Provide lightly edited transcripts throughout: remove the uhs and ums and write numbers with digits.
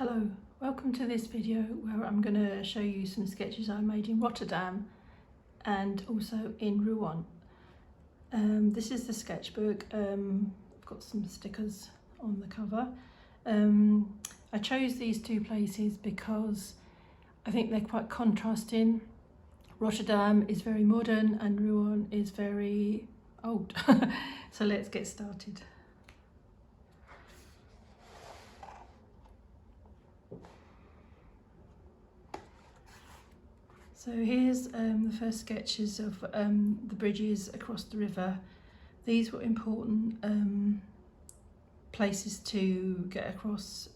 Hello, welcome to this video where I'm going to show you some sketches I made in Rotterdam and also in Rouen. This is the sketchbook. I've got some stickers on the cover. I chose these two places because I think they're quite contrasting. Rotterdam is very modern and Rouen is very old. So let's get started. So here's the first sketches of the bridges across the river. These were important places to get across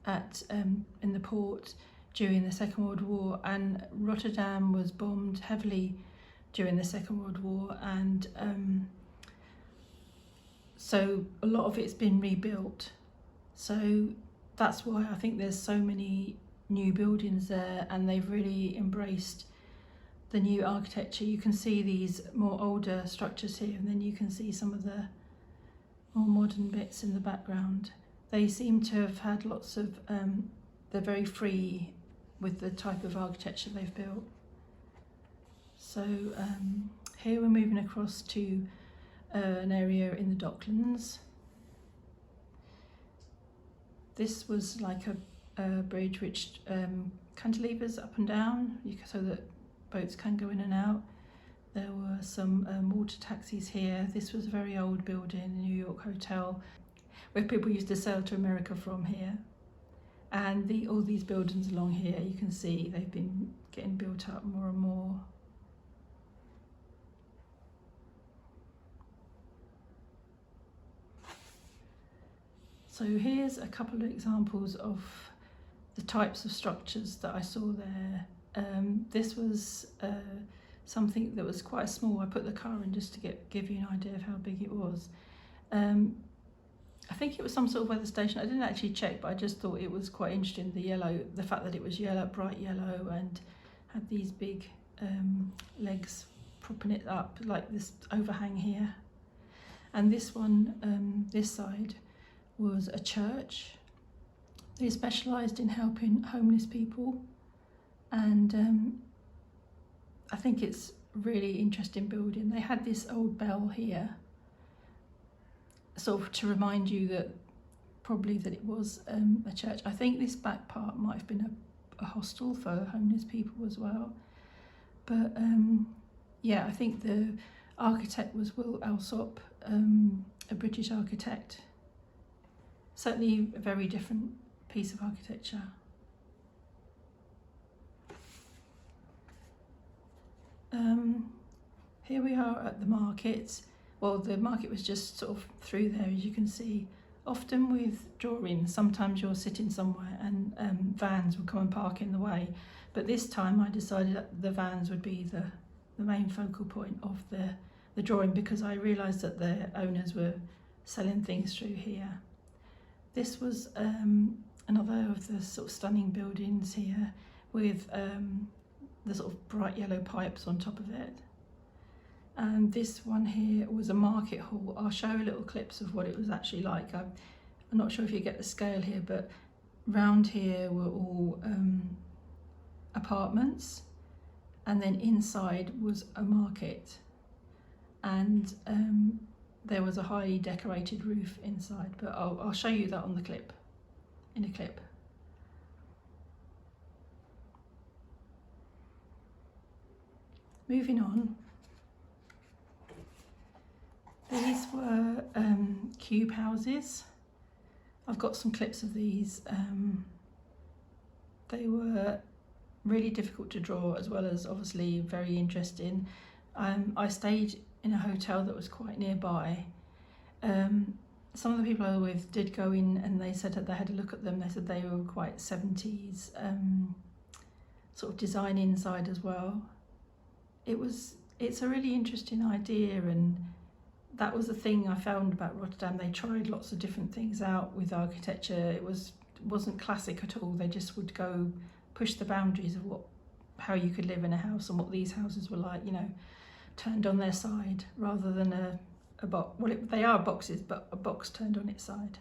at in the port during the Second World War, and Rotterdam was bombed heavily during the Second World War, and so a lot of it's been rebuilt. So that's why I think there's so many new buildings there, and they've really embraced the new architecture. You can see these more older structures here, and then you can see some of the more modern bits in the background. They seem to have had lots of, they're very free with the type of architecture they've built. So here we're moving across to an area in the Docklands. This was like a bridge which cantilevers up and down so that boats can go in and out. There were some water taxis here. This was a very old building, a New York hotel, where people used to sail to America from here. And all these buildings along here, you can see they've been getting built up more and more. So here's a couple of examples of the types of structures that I saw there. This was something that was quite small. I put the car in just to give you an idea of how big it was. I think it was some sort of weather station. I didn't actually check, but I just thought it was quite interesting, the fact that it was yellow, bright yellow, and had these big legs propping it up, like this overhang here. And this one, this side, was a church. They specialised in helping homeless people, and I think it's a really interesting building. They had this old bell here, sort of to remind you that probably that it was a church. I think this back part might have been a hostel for homeless people as well. But yeah, I think the architect was Alsop, a British architect. Certainly a very different piece of architecture. Here we are at the market. Well, the market was just sort of through there, as you can see. Often with drawings, sometimes you're sitting somewhere and vans will come and park in the way. But this time I decided that the vans would be the main focal point of the drawing, because I realised that the owners were selling things through here. This was another of the sort of stunning buildings here with the sort of bright yellow pipes on top of it. And this one here was a market hall. I'll show little clips of what it was actually like. I'm not sure if you get the scale here, but round here were all apartments, and then inside was a market, and there was a highly decorated roof inside, but I'll show you that on the clip, in a clip. Moving on. These were cube houses. I've got some clips of these. They were really difficult to draw, as well as obviously very interesting. I stayed in a hotel that was quite nearby. Some of the people I was with did go in, and they said that they had a look at them. They said they were quite 70s sort of design inside as well. It's a really interesting idea, and that was the thing I found about Rotterdam. They tried lots of different things out with architecture. It wasn't classic at all. They just would go push the boundaries of how you could live in a house and what these houses were like, you know, turned on their side, rather than a box. Well, they are boxes, but a box turned on its side.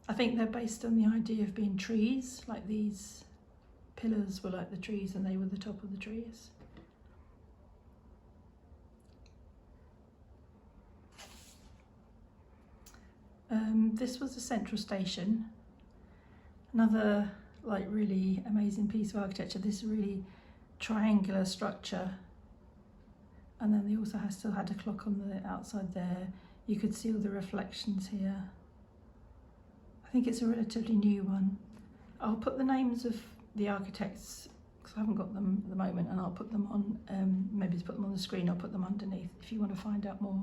I think they're based on the idea of being trees, like these pillars were like the trees and they were the top of the trees. This was the central station. Another like really amazing piece of architecture. This really triangular structure, and then they also still had a clock on the outside there. You could see all the reflections here. I think it's a relatively new one. I'll put the names of the architects, because I haven't got them at the moment, and I'll put them on, maybe to put them on the screen, I'll put them underneath if you want to find out more.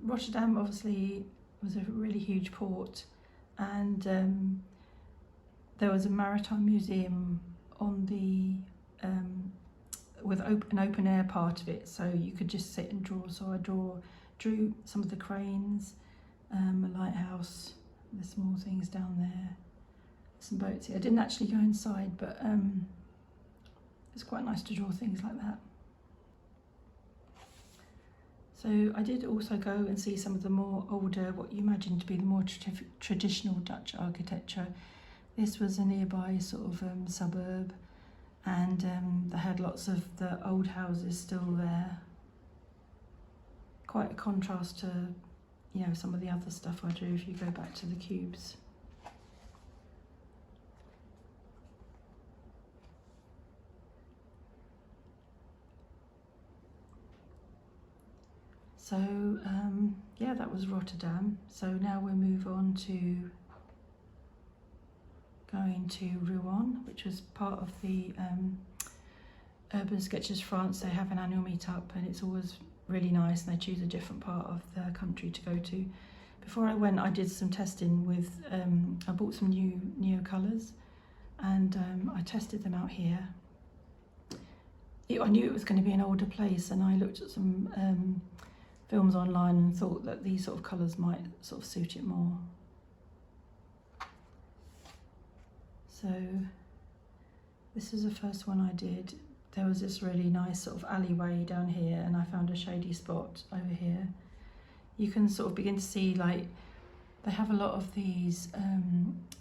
Rotterdam obviously was a really huge port, and there was a maritime museum on the with an open air part of it, so you could just sit and draw. So I drew some of the cranes, a lighthouse, the small things down there, some boats here. I didn't actually go inside, but it's quite nice to draw things like that. So I did also go and see some of the more older, what you imagine to be the more traditional Dutch architecture. This was a nearby sort of suburb, and they had lots of the old houses still there. Quite a contrast to, you know, some of the other stuff I drew if you go back to the cubes. So yeah, that was Rotterdam. So now we'll move on to going to Rouen, which was part of the Urban Sketches France. They have an annual meetup, and it's always really nice, and they choose a different part of the country to go to. Before I went, I did some testing with, I bought some new Neo colours, and I tested them out here. I knew it was going to be an older place, and I looked at some films online and thought that these sort of colours might sort of suit it more. So this is the first one I did. There was this really nice sort of alleyway down here, and I found a shady spot over here. You can sort of begin to see, like, they have a lot of these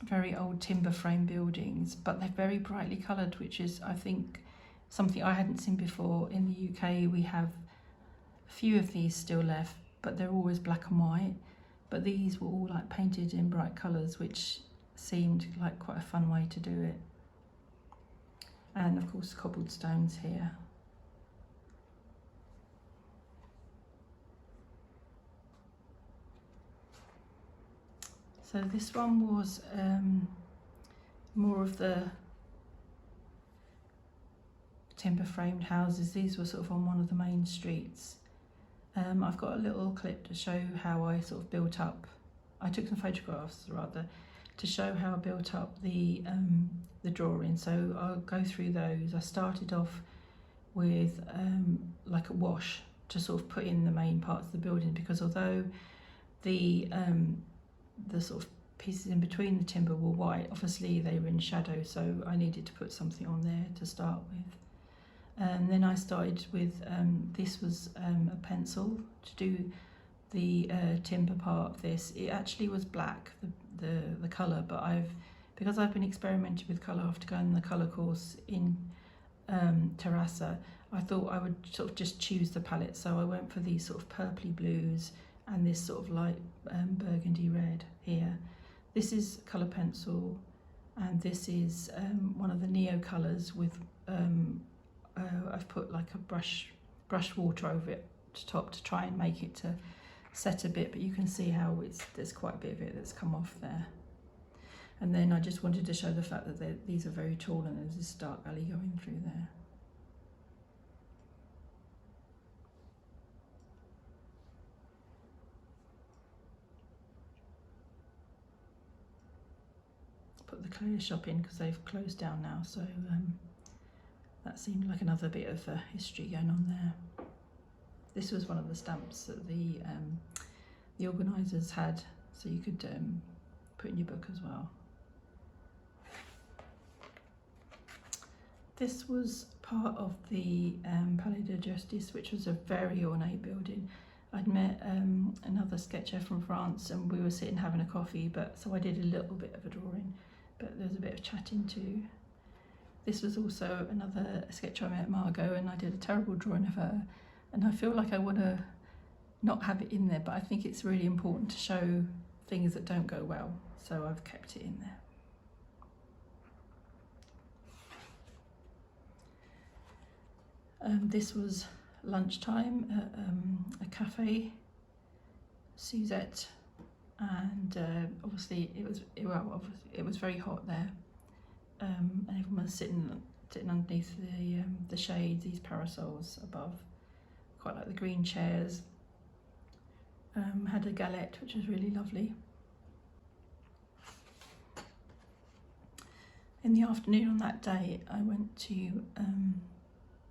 very old timber frame buildings, but they're very brightly coloured, which is, I think, something I hadn't seen before. In the UK, we have a few of these still left, but they're always black and white. But these were all like painted in bright colours, which seemed like quite a fun way to do it. And of course, cobbled stones here. So this one was more of the timber framed houses. These were sort of on one of the main streets. I've got a little clip to show how I sort of built up. I took some photographs rather to show how I built up the drawing. So I'll go through those. I started off with like a wash to sort of put in the main parts of the building, because although the sort of pieces in between the timber were white, obviously they were in shadow, so I needed to put something on there to start with. And then I started with, this was a pencil to do the timber part of this. It actually was black, the colour, but because I've been experimenting with colour after going the colour course in Terrassa, I thought I would sort of just choose the palette. So I went for these sort of purpley blues and this sort of light burgundy red here. This is colour pencil, and this is one of the Neo colours with I've put like a brush water over it to top to try and make it to set a bit, but you can see how there's quite a bit of it that's come off there. And then I just wanted to show the fact that these are very tall, and there's this dark alley going through there. Put the clear shop in because they've closed down now, so that seemed like another bit of history going on there. This was one of the stamps that the organisers had, so you could put in your book as well. This was part of the Palais de Justice, which was a very ornate building. I'd met another sketcher from France, and we were sitting having a coffee, so I did a little bit of a drawing, but there was a bit of chatting too. This was also another sketcher I met, Margot, and I did a terrible drawing of her, and I feel like I want to not have it in there, but I think it's really important to show things that don't go well, so I've kept it in there. This was lunchtime at a cafe, Suzette, and obviously it was very hot there, and everyone was sitting underneath the shades, these parasols above. Quite like the green chairs. Had a galette, which was really lovely. In the afternoon on that day, I went to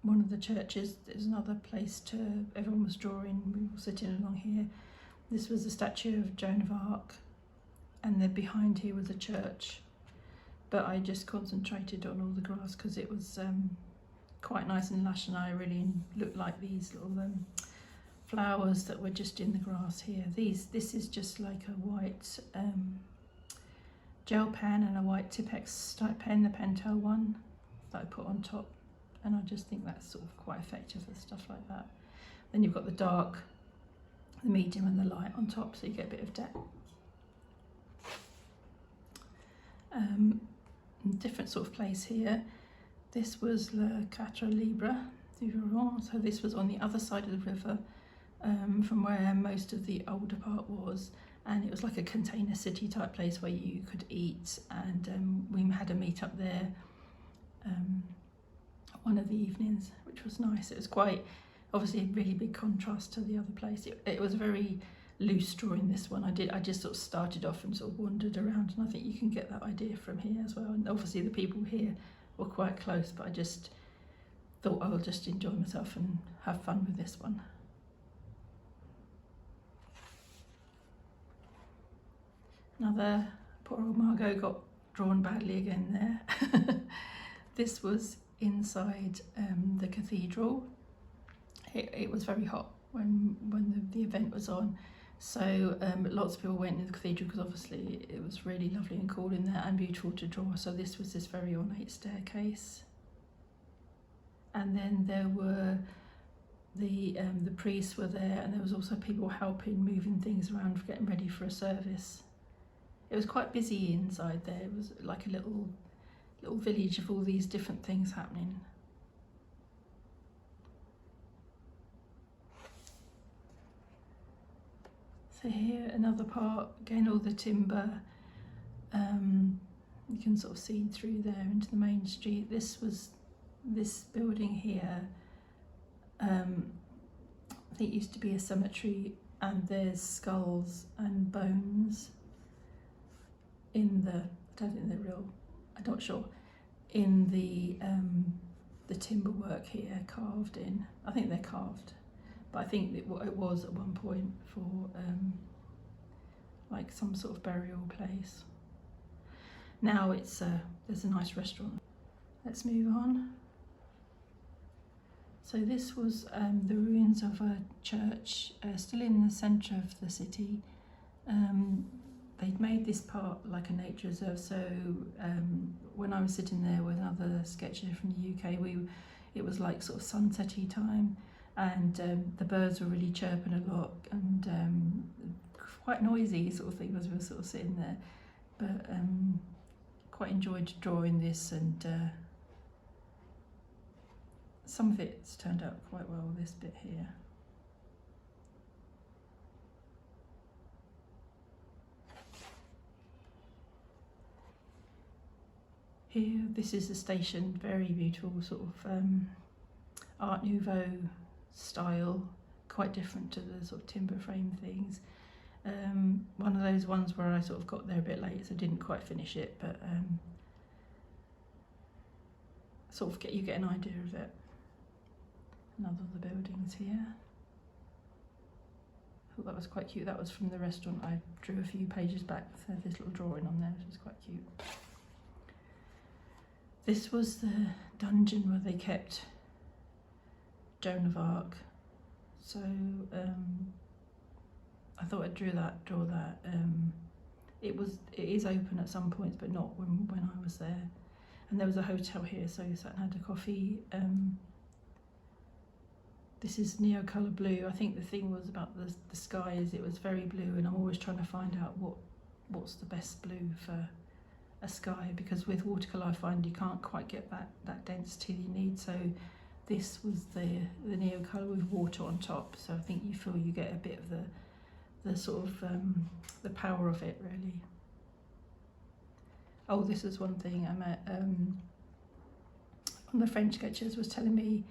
one of the churches. There's another place everyone was drawing, we were sitting along here. This was a statue of Joan of Arc, and then behind here was a church. But I just concentrated on all the grass because it was quite nice and lush, and I really looked like these little flowers that were just in the grass here. This is just like a white gel pen and a white Tipex type pen, the Pentel one that I put on top. And I just think that's sort of quite effective for stuff like that. Then you've got the dark, the medium and the light on top, so you get a bit of depth. Different sort of place here. This was Le Quatre Libres du Rouen, so this was on the other side of the river from where most of the older part was, and it was like a container city type place where you could eat, and we had a meet up there one of the evenings, which was nice. It was quite, obviously, a really big contrast to the other place. It was a very loose drawing, this one. I just sort of started off and sort of wandered around, and I think you can get that idea from here as well. And obviously the people here were quite close, but I just thought I'll just enjoy myself and have fun with this one. Another, poor old Margot got drawn badly again there. This was inside the cathedral. It was very hot when the event was on, so lots of people went in the cathedral because obviously it was really lovely and cool in there and beautiful to draw. So this was this very ornate staircase, and then there were the priests were there, and there was also people helping moving things around, getting ready for a service. It was quite busy inside there. It was like a little village of all these different things happening. So here another part, again all the timber, you can sort of see through there into the main street. This building here, I think used to be a cemetery, and there's skulls and bones in the, I'm not sure, in the timber work here, carved in. I think they're carved, but I think it was at one point for like some sort of burial place. Now there's a nice restaurant. Let's move on. So this was the ruins of a church, still in the centre of the city. They'd made this part like a nature reserve, so when I was sitting there with another sketcher from the UK, it was like sort of sunsetty time, and the birds were really chirping a lot, and quite noisy sort of thing as we were sort of sitting there, but quite enjoyed drawing this, and some of it's turned out quite well, this bit here. Here, this is the station, very beautiful, sort of Art Nouveau style, quite different to the sort of timber frame things. One of those ones where I sort of got there a bit late, so didn't quite finish it, but sort of you get an idea of it. Another of the buildings here. I thought that was quite cute. That was from the restaurant. I drew a few pages back with this little drawing on there, which was quite cute. This was the dungeon where they kept Joan of Arc. So I thought I'd draw that. It is open at some points, but not when I was there. And there was a hotel here, so we sat and had a coffee. This is Neocolour blue. I think the thing was about the sky is it was very blue, and I'm always trying to find out what's the best blue for a sky, because with watercolour I find you can't quite get that density you need. So this was the Neocolour with water on top, so I think you feel you get a bit of the sort of the power of it, really. Oh, this is one thing I met. One of the French sketchers was telling me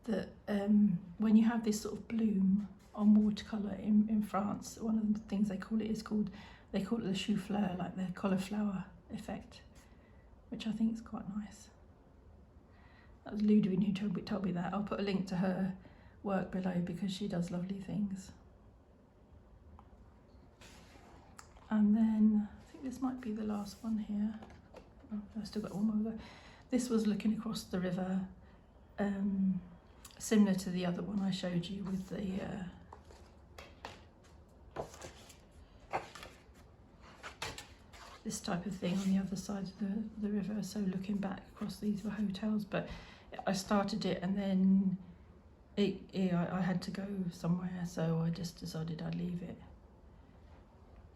that when you have this sort of bloom on watercolour in France, one of the things they call it the chou-fleur, like the cauliflower effect, which I think is quite nice. That was Ludwig who told me that. I'll put a link to her work below because she does lovely things. And then I think this might be the last one here. Oh, I've still got one more to go. This was looking across the river, similar to the other one I showed you with the this type of thing on the other side of the river. So looking back across, these were hotels, but I started it and then I had to go somewhere, so I just decided I'd leave it.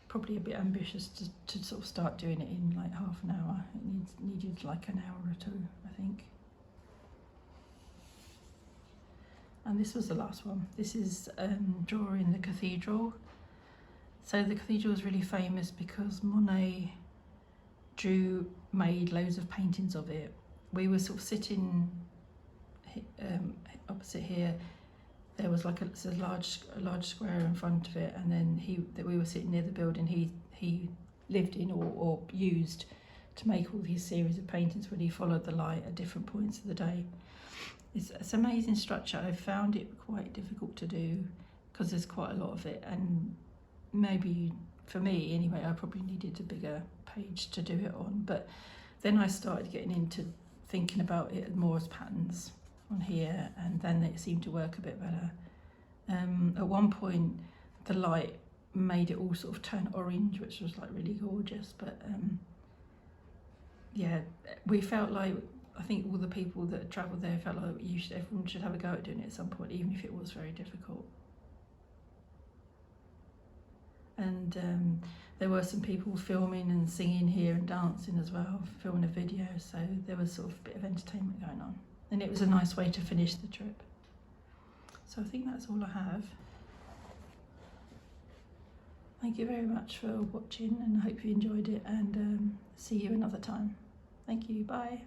Probably a bit ambitious to sort of start doing it in like half an hour. It needed like an hour or two, I think. And this was the last one. This is drawing the cathedral. So the cathedral is really famous because Monet made loads of paintings of it. We were sort of sitting opposite here. There was like a large square in front of it, and then we were sitting near the building he lived in or used to make all these series of paintings when he followed the light at different points of the day. It's amazing structure. I found it quite difficult to do because there's quite a lot of it, and maybe for me anyway, I probably needed a bigger page to do it on. But then I started getting into thinking about it more as patterns on here, and then it seemed to work a bit better. At one point the light made it all sort of turn orange, which was like really gorgeous, but yeah, we felt like, I think all the people that travelled there felt like everyone should have a go at doing it at some point, even if it was very difficult. And there were some people filming and singing here and dancing as well, filming a video, so there was sort of a bit of entertainment going on. And it was a nice way to finish the trip. So I think that's all I have. Thank you very much for watching, and I hope you enjoyed it, and see you another time. Thank you, bye.